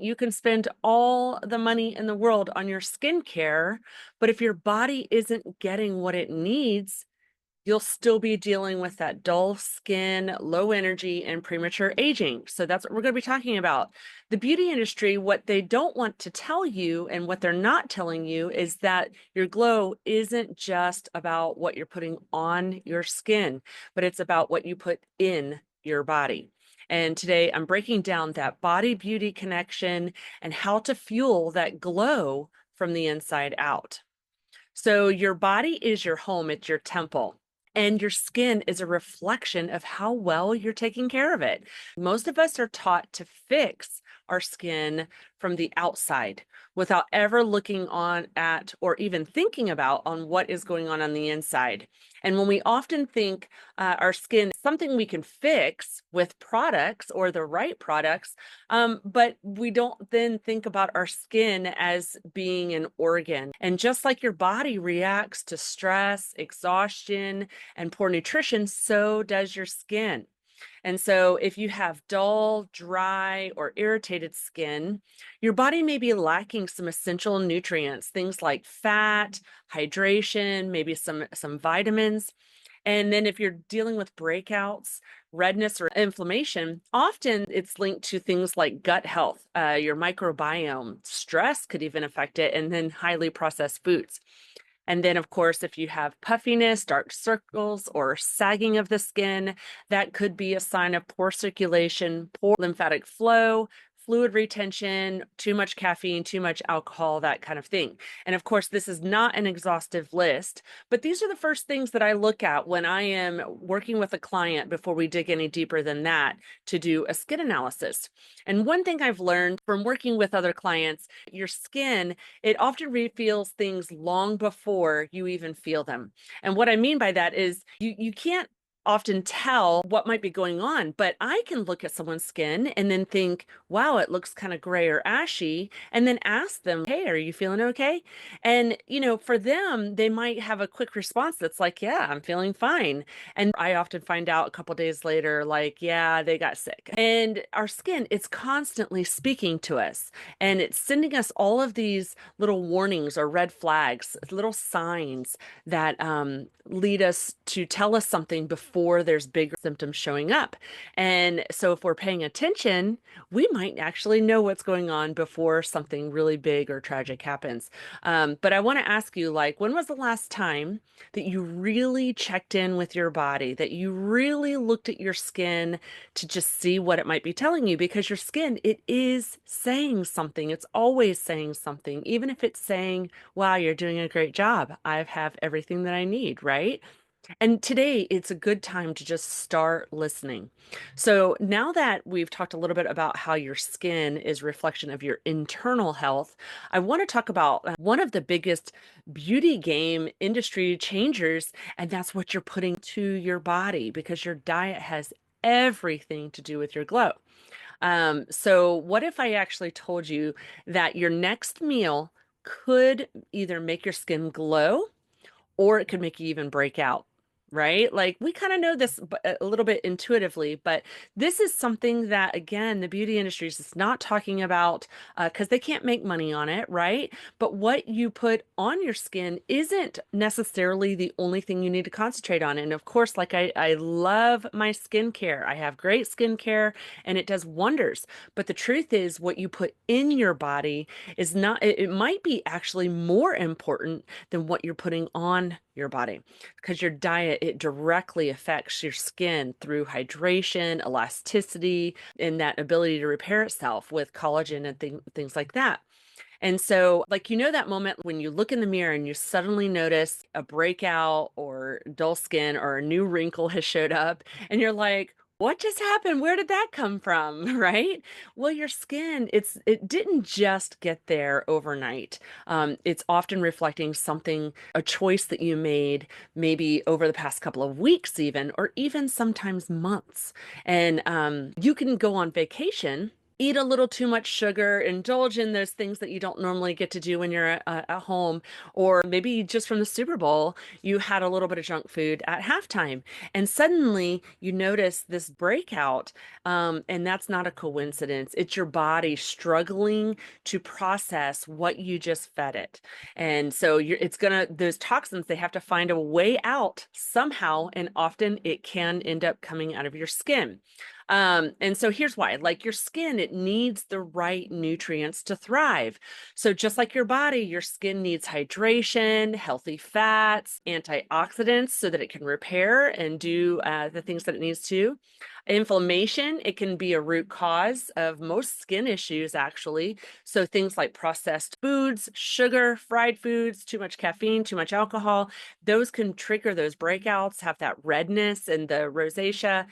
You can spend all the money in the world on your skincare, but if your body isn't getting what it needs, you'll still be dealing with that dull skin, low energy, and premature aging. So that's what we're going to be talking about. The beauty industry, what they don't want to tell you and what they're not telling you is that your glow isn't just about what you're putting on your skin, but it's about what you put in your body. And today I'm breaking down that body beauty connection and how to fuel that glow from the inside out. So your body is your home, it's your temple. And your skin is a reflection of how well you're taking care of it. Most of us are taught to fix our skin from the outside without ever looking on at or even thinking about on what is going on the inside. And when we often think our skin is something we can fix with products or the right products, but we don't then think about our skin as being an organ. And just like your body reacts to stress, exhaustion, and poor nutrition, so does your skin. And so, if you have dull, dry, or irritated skin, your body may be lacking some essential nutrients, things like fat, hydration, maybe some vitamins. And then if you're dealing with breakouts, redness, or inflammation, often it's linked to things like gut health, your microbiome, stress could even affect it, and then highly processed foods. And then, of course, if you have puffiness, dark circles, or sagging of the skin, that could be a sign of poor circulation, poor lymphatic flow, fluid retention, too much caffeine, too much alcohol, that kind of thing. And of course, this is not an exhaustive list, but these are the first things that I look at when I am working with a client before we dig any deeper than that to do a skin analysis. And one thing I've learned from working with other clients, your skin, it often reveals things long before you even feel them. And what I mean by that is you can't often tell what might be going on, but I can look at someone's skin and then think, wow, it looks kind of gray or ashy, and then ask them, hey, are you feeling okay? And, for them, they might have a quick response that's like, yeah, I'm feeling fine. And I often find out a couple days later, like, yeah, they got sick. And our skin, it's constantly speaking to us, and it's sending us all of these little warnings or red flags, little signs that lead us to tell us something before there's bigger symptoms showing up. And so if we're paying attention, we might actually know what's going on before something really big or tragic happens. But I want to ask you, like, when was the last time that you really checked in with your body, that you really looked at your skin to just see what it might be telling you? Because your skin, it is saying something. It's always saying something, even if it's saying, wow, you're doing a great job. I have everything that I need, right? And today it's a good time to just start listening. So now that we've talked a little bit about how your skin is a reflection of your internal health, I want to talk about one of the biggest beauty game industry changers, and that's what you're putting to your body because your diet has everything to do with your glow. So what if I actually told you that your next meal could either make your skin glow or it could make you even break out, right? Like we kind of know this a little bit intuitively, but this is something that, again, the beauty industry is just not talking about because they can't make money on it, right? But what you put on your skin isn't necessarily the only thing you need to concentrate on. And of course, like I love my skincare. I have great skincare and it does wonders. But the truth is, what you put in your body is not, it might be actually more important than what you're putting on your body because your diet, it directly affects your skin through hydration, elasticity, and that ability to repair itself with collagen and things like that. And so, like, that moment when you look in the mirror and you suddenly notice a breakout or dull skin or a new wrinkle has showed up, and you're like, what just happened? Where did that come from? Right? Well, your skin, it didn't just get there overnight. It's often reflecting something, a choice that you made maybe over the past couple of weeks, even, or even sometimes months. And you can go on vacation eat a little too much sugar, indulge in those things that you don't normally get to do when you're at home, or maybe just from the Super Bowl, you had a little bit of junk food at halftime, and suddenly you notice this breakout, and that's not a coincidence. It's your body struggling to process what you just fed it. And so it's gonna, those toxins, they have to find a way out somehow, and often it can end up coming out of your skin. And so here's why, like your skin, it needs the right nutrients to thrive. So just like your body, your skin needs hydration, healthy fats, antioxidants so that it can repair and do the things that it needs to. Inflammation, it can be a root cause of most skin issues, actually. So things like processed foods, sugar, fried foods, too much caffeine, too much alcohol, those can trigger those breakouts, have that redness and the rosacea,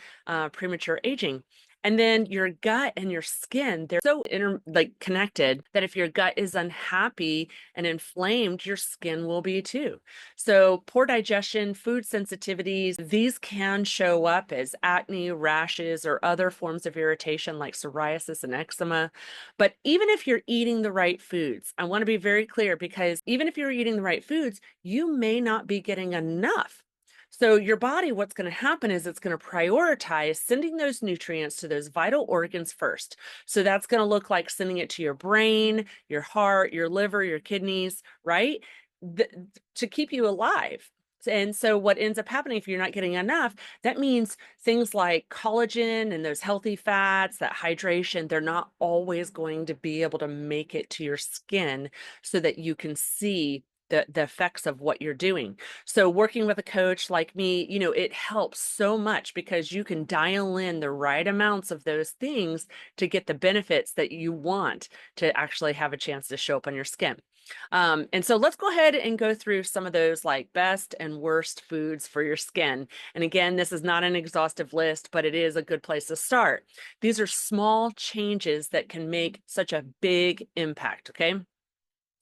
premature aging. And then your gut and your skin, they're so connected that if your gut is unhappy and inflamed, your skin will be too. So poor digestion, food sensitivities, these can show up as acne, rashes, or other forms of irritation like psoriasis and eczema. But even if you're eating the right foods, I want to be very clear, because even if you're eating the right foods, you may not be getting enough. So your body, what's going to happen is it's going to prioritize sending those nutrients to those vital organs first. So that's going to look like sending it to your brain, your heart, your liver, your kidneys, right? To keep you alive. And so what ends up happening if you're not getting enough, that means things like collagen and those healthy fats, that hydration, they're not always going to be able to make it to your skin so that you can see the effects of what you're doing. So working with a coach like me, it helps so much because you can dial in the right amounts of those things to get the benefits that you want to actually have a chance to show up on your skin. And so let's go ahead and go through some of those like best and worst foods for your skin. And again, this is not an exhaustive list, but it is a good place to start. These are small changes that can make such a big impact, okay?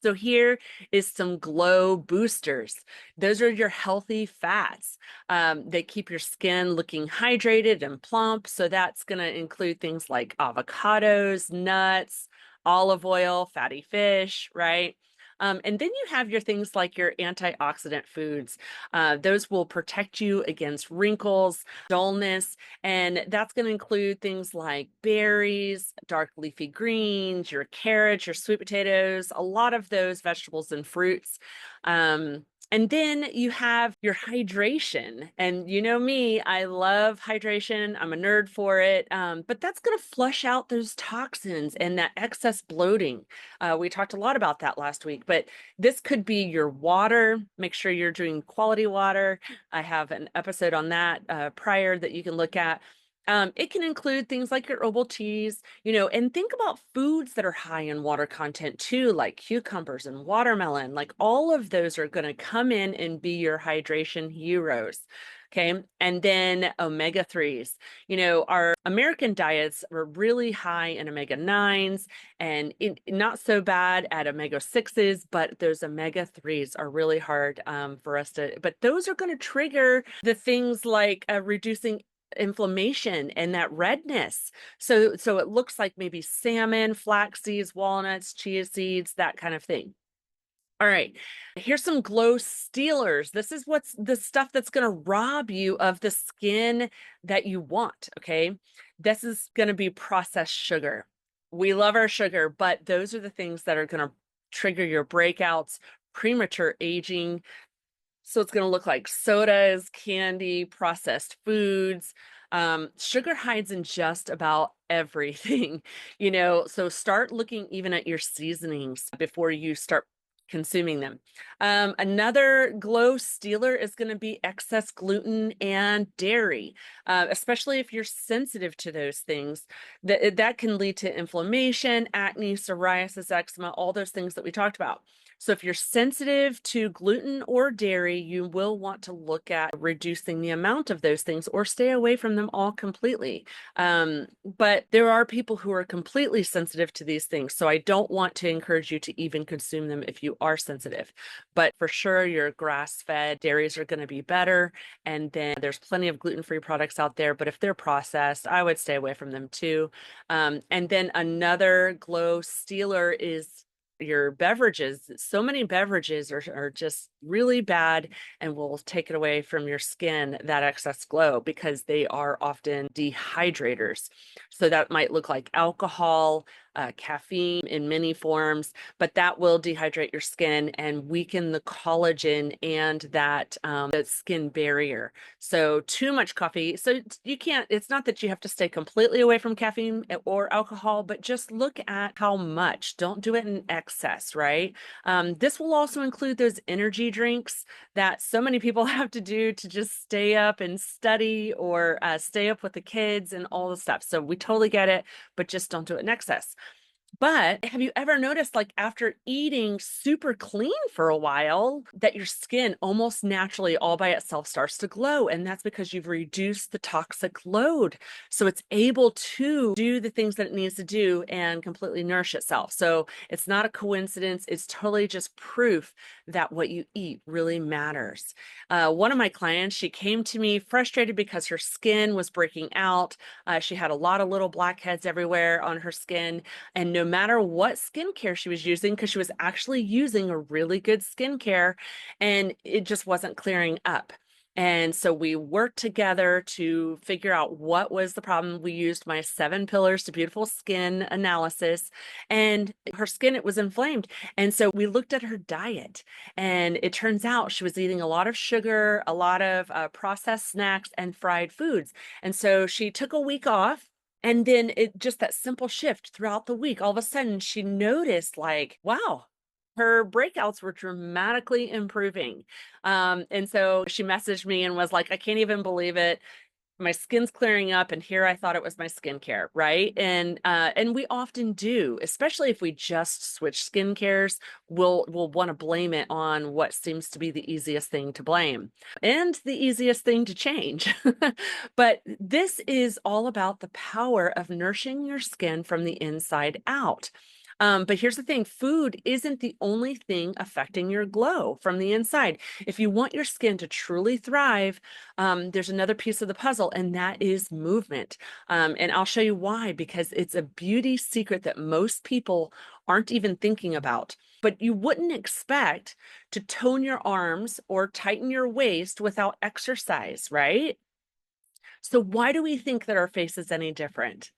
So here is some glow boosters. Those are your healthy fats. They keep your skin looking hydrated and plump. So that's going to include things like avocados, nuts, olive oil, fatty fish, right? And then you have your things like your antioxidant foods. Those will protect you against wrinkles, dullness, and that's going to include things like berries, dark leafy greens, your carrots, your sweet potatoes, a lot of those vegetables and fruits. And then you have your hydration. And you know me, I love hydration. I'm a nerd for it. But that's going to flush out those toxins and that excess bloating. We talked a lot about that last week, but this could be your water. Make sure you're drinking quality water. I have an episode on that prior that you can look at. It can include things like your herbal teas, and think about foods that are high in water content too, like cucumbers and watermelon. Like all of those are going to come in and be your hydration heroes. Okay. And then omega 3s. Our American diets are really high in omega 9s and not so bad at omega 6s, but those omega 3s are really hard for us to, but those are going to trigger the things like reducing inflammation and that redness. So it looks like maybe salmon, flax seeds, walnuts, chia seeds, that kind of thing. All right, here's some glow stealers. This is what's the stuff that's going to rob you of the skin that you want, okay? This is going to be processed sugar. We love our sugar, but those are the things that are going to trigger your breakouts, premature aging. So it's going to look like sodas, candy, processed foods. Sugar hides in just about everything, so start looking even at your seasonings before you start consuming them. Another glow stealer is going to be excess gluten and dairy, especially if you're sensitive to those things. That can lead to inflammation, acne, psoriasis, eczema, all those things that we talked about. So if you're sensitive to gluten or dairy, you will want to look at reducing the amount of those things or stay away from them all completely. But there are people who are completely sensitive to these things. So I don't want to encourage you to even consume them if you are sensitive. But for sure, your grass-fed dairies are going to be better. And then there's plenty of gluten-free products out there. But if they're processed, I would stay away from them too. And then another glow stealer is your beverages. So many beverages are just really bad and will take it away from your skin, that excess glow, because they are often dehydrators. So that might look like alcohol, caffeine in many forms, but that will dehydrate your skin and weaken the collagen and that the skin barrier. So too much coffee. So you can't, it's not that you have to stay completely away from caffeine or alcohol, but just look at how much. Don't do it in excess, right? This will also include those energy drinks that so many people have to do to just stay up and study or stay up with the kids and all the stuff. So we totally get it, but just don't do it in excess. But have you ever noticed, like after eating super clean for a while, that your skin almost naturally all by itself starts to glow? And that's because you've reduced the toxic load. So it's able to do the things that it needs to do and completely nourish itself. So it's not a coincidence. It's totally just proof that what you eat really matters. One of my clients, she came to me frustrated because her skin was breaking out. She had a lot of little blackheads everywhere on her skin. And no matter what skincare she was using, because she was actually using a really good skincare, and it just wasn't clearing up. And so we worked together to figure out what was the problem. We used my 7 pillars to beautiful skin analysis, and her skin, it was inflamed. And so we looked at her diet, and it turns out she was eating a lot of sugar, a lot of processed snacks, and fried foods. And so she took a week off. And then it just that simple shift throughout the week, all of a sudden she noticed like, wow, her breakouts were dramatically improving. And so she messaged me and was like, I can't even believe it. My skin's clearing up, and here I thought it was my skincare, right? And we often do, especially if we just switch skincares, we'll want to blame it on what seems to be the easiest thing to blame and the easiest thing to change. But this is all about the power of nourishing your skin from the inside out. But here's the thing, food isn't the only thing affecting your glow from the inside. If you want your skin to truly thrive, there's another piece of the puzzle, and that is movement. And I'll show you why, because it's a beauty secret that most people aren't even thinking about. But you wouldn't expect to tone your arms or tighten your waist without exercise, right? So why do we think that our face is any different?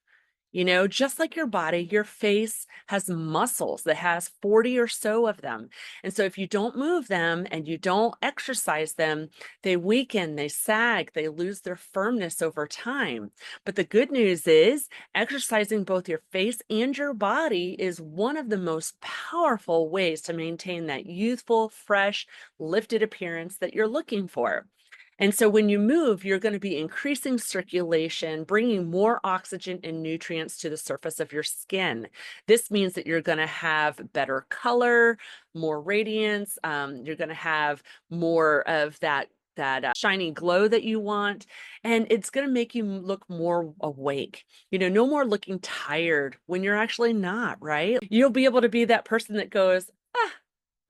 You know, just like your body, your face has muscles that has 40 or so of them. And so if you don't move them and you don't exercise them, they weaken, they sag, they lose their firmness over time. But the good news is exercising both your face and your body is one of the most powerful ways to maintain that youthful, fresh, lifted appearance that you're looking for. And so when you move, you're going to be increasing circulation, bringing more oxygen and nutrients to the surface of your skin. This means that you're going to have better color, more radiance. You're going to have more of that shiny glow that you want, and it's going to make you look more awake. You know, no more looking tired when you're actually not, right? You'll be able to be that person that goes, ah,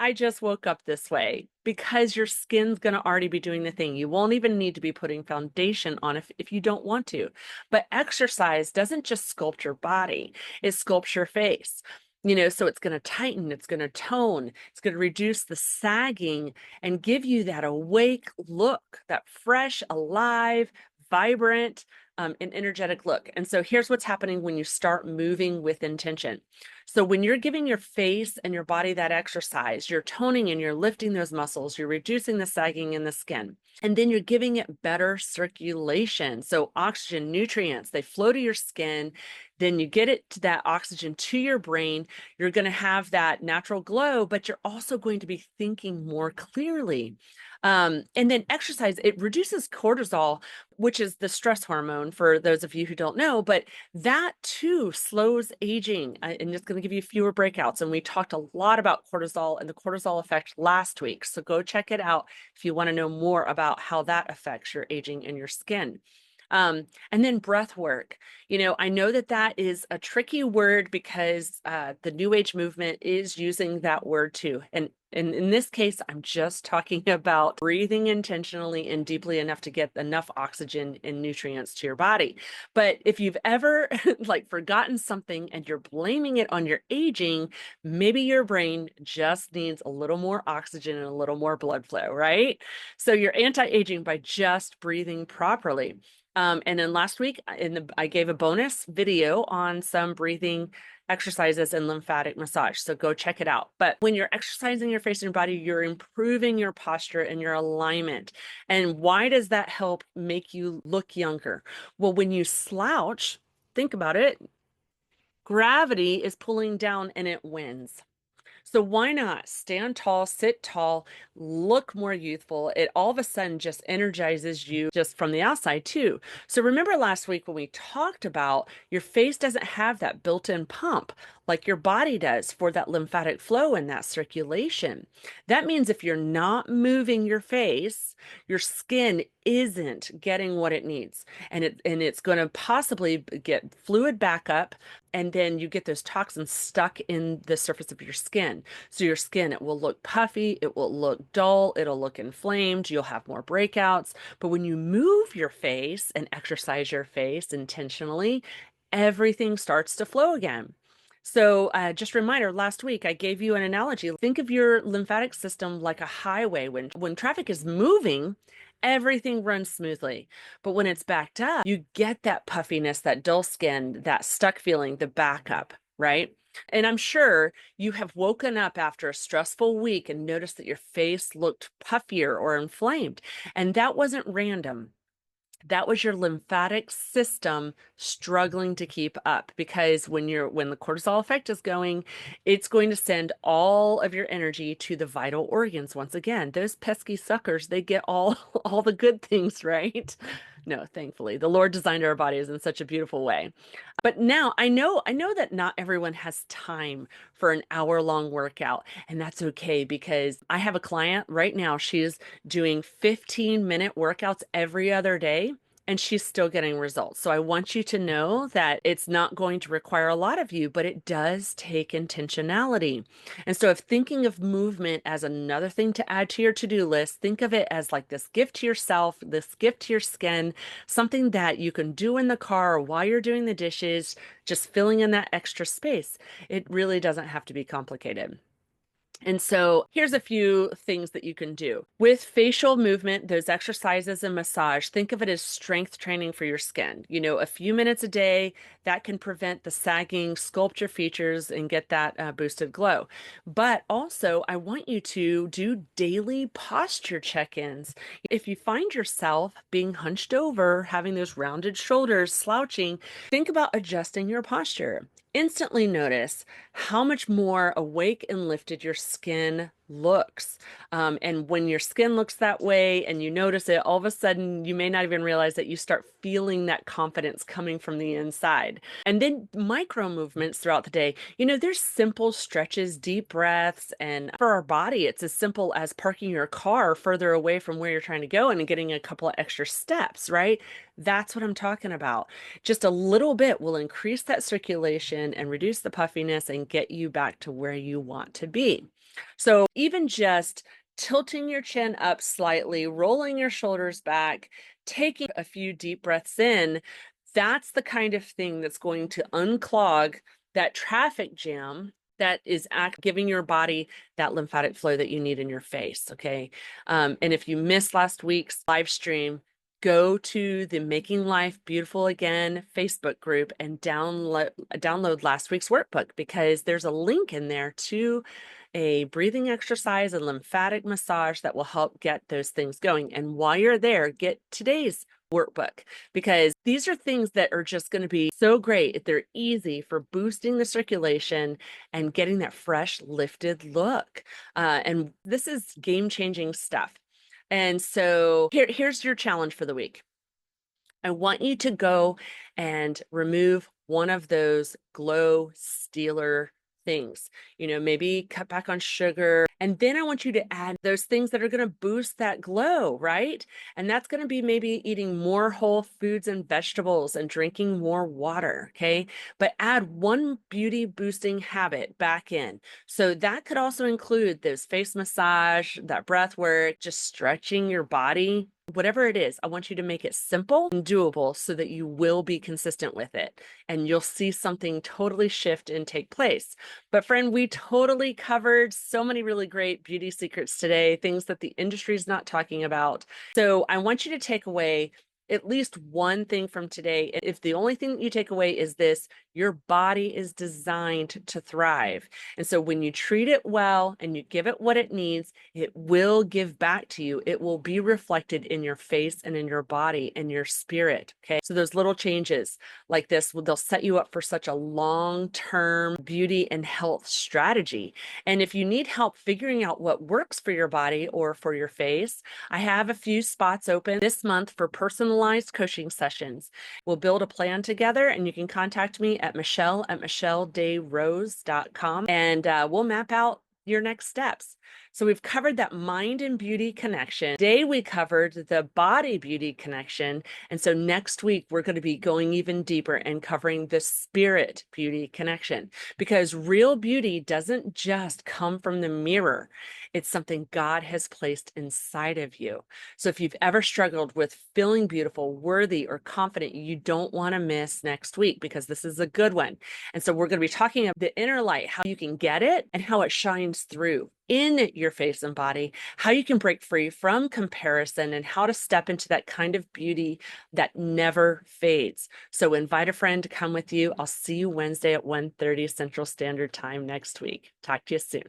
I just woke up this way, because your skin's going to already be doing the thing. You won't even need to be putting foundation on if you don't want to. But exercise doesn't just sculpt your body, it sculpts your face. You know, so it's going to tighten, it's going to tone, it's going to reduce the sagging and give you that awake look, that fresh, alive, vibrant, and energetic look. And so here's what's happening when you start moving with intention. So when you're giving your face and your body that exercise, you're toning and you're lifting those muscles, you're reducing the sagging in the skin, and then you're giving it better circulation. So oxygen, nutrients, they flow to your skin. Then you get it to that oxygen to your brain. You're going to have that natural glow, but you're also going to be thinking more clearly. And then exercise, it reduces cortisol, which is the stress hormone for those of you who don't know, but that too slows aging. And just going to give you fewer breakouts. And we talked a lot about cortisol and the cortisol effect last week. So go check it out if you want to know more about how that affects your aging and your skin. And then breath work. I know that that is a tricky word because the New Age movement is using that word too. And in this case, I'm just talking about breathing intentionally and deeply enough to get enough oxygen and nutrients to your body. But if you've ever like forgotten something and you're blaming it on your aging, maybe your brain just needs a little more oxygen and a little more blood flow, right? So you're anti-aging by just breathing properly. And then last week I gave a bonus video on some breathing exercises and lymphatic massage. So go check it out. But when you're exercising your face and your body, you're improving your posture and your alignment. And why does that help make you look younger? Well, when you slouch, think about it, gravity is pulling down and it wins. So why not stand tall, sit tall, look more youthful? It all of a sudden just energizes you just from the outside too. So remember last week when we talked about your face doesn't have that built-in pump like your body does for that lymphatic flow and that circulation. That means if you're not moving your face, your skin isn't getting what it needs. And it's going to possibly get fluid back up, and then you get those toxins stuck in the surface of your skin. So your skin, it will look puffy, it will look dull, it'll look inflamed, you'll have more breakouts. But when you move your face and exercise your face intentionally, everything starts to flow again. So just a reminder, last week I gave you an analogy. Think of your lymphatic system like a highway. When traffic is moving, everything runs smoothly. But when it's backed up, you get that puffiness, that dull skin, that stuck feeling, the backup, right? And I'm sure you have woken up after a stressful week and noticed that your face looked puffier or inflamed. And that wasn't random. That was your lymphatic system struggling to keep up, because when the cortisol effect is going, it's going to send all of your energy to the vital organs. Once again, those pesky suckers, they get all the good things, right? No, thankfully, the Lord designed our bodies in such a beautiful way. But now I know that not everyone has time for an hour-long workout, and that's okay because I have a client right now. She's doing 15-minute workouts every other day, and she's still getting results. So I want you to know that it's not going to require a lot of you, but it does take intentionality. And so if thinking of movement as another thing to add to your to-do list, think of it as like this gift to yourself, this gift to your skin, something that you can do in the car or while you're doing the dishes, just filling in that extra space. It really doesn't have to be complicated. And so here's a few things that you can do. With facial movement, those exercises and massage, think of it as strength training for your skin. A few minutes a day, that can prevent the sagging, sculpt your features, and get that boosted glow. But also, I want you to do daily posture check-ins. If you find yourself being hunched over, having those rounded shoulders, slouching, think about adjusting your posture. Instantly notice how much more awake and lifted your skin looks. And when your skin looks that way and you notice it, all of a sudden you may not even realize that you start feeling that confidence coming from the inside. And then micro movements throughout the day. There's simple stretches, deep breaths, and for our body, it's as simple as parking your car further away from where you're trying to go and getting a couple of extra steps, right? That's what I'm talking about. Just a little bit will increase that circulation and reduce the puffiness and get you back to where you want to be. So even just tilting your chin up slightly, rolling your shoulders back, taking a few deep breaths in, that's the kind of thing that's going to unclog that traffic jam that is giving your body that lymphatic flow that you need in your face, okay? And if you missed last week's live stream, go to the Making Life Beautiful Again Facebook group and download last week's workbook, because there's a link in there to a breathing exercise and lymphatic massage that will help get those things going. And while you're there, get today's workbook, because these are things that are just going to be so great. They're easy for boosting the circulation and getting that fresh, lifted look. And this is game-changing stuff. And so here's your challenge for the week. I want you to go and remove one of those glow stealer things. Maybe cut back on sugar. And then I want you to add those things that are going to boost that glow, right? And that's going to be maybe eating more whole foods and vegetables and drinking more water, okay? But add one beauty boosting habit back in. So that could also include this face massage, that breath work, just stretching your body. Whatever it is, I want you to make it simple and doable so that you will be consistent with it and you'll see something totally shift and take place. But friend, we totally covered so many really great beauty secrets today, things that the industry is not talking about. So I want you to take away at least one thing from today. If the only thing that you take away is this, your body is designed to thrive. And so when you treat it well and you give it what it needs, it will give back to you. It will be reflected in your face and in your body and your spirit. Okay. So those little changes like this, they'll set you up for such a long-term beauty and health strategy. And if you need help figuring out what works for your body or for your face, I have a few spots open this month for personalized coaching sessions. We'll build a plan together and you can contact me at michelle@michelledayrose.com and we'll map out your next steps. So we've covered that mind and beauty connection. Today we covered the body beauty connection. And so next week we're going to be going even deeper and covering the spirit beauty connection, because real beauty doesn't just come from the mirror. It's something God has placed inside of you. So if you've ever struggled with feeling beautiful, worthy, or confident, you don't want to miss next week, because this is a good one. And so we're going to be talking about the inner light, how you can get it and how it shines through in your face and body, how you can break free from comparison, and how to step into that kind of beauty that never fades. So invite a friend to come with you. I'll see you Wednesday at 1:30 Central Standard Time next week. Talk to you soon.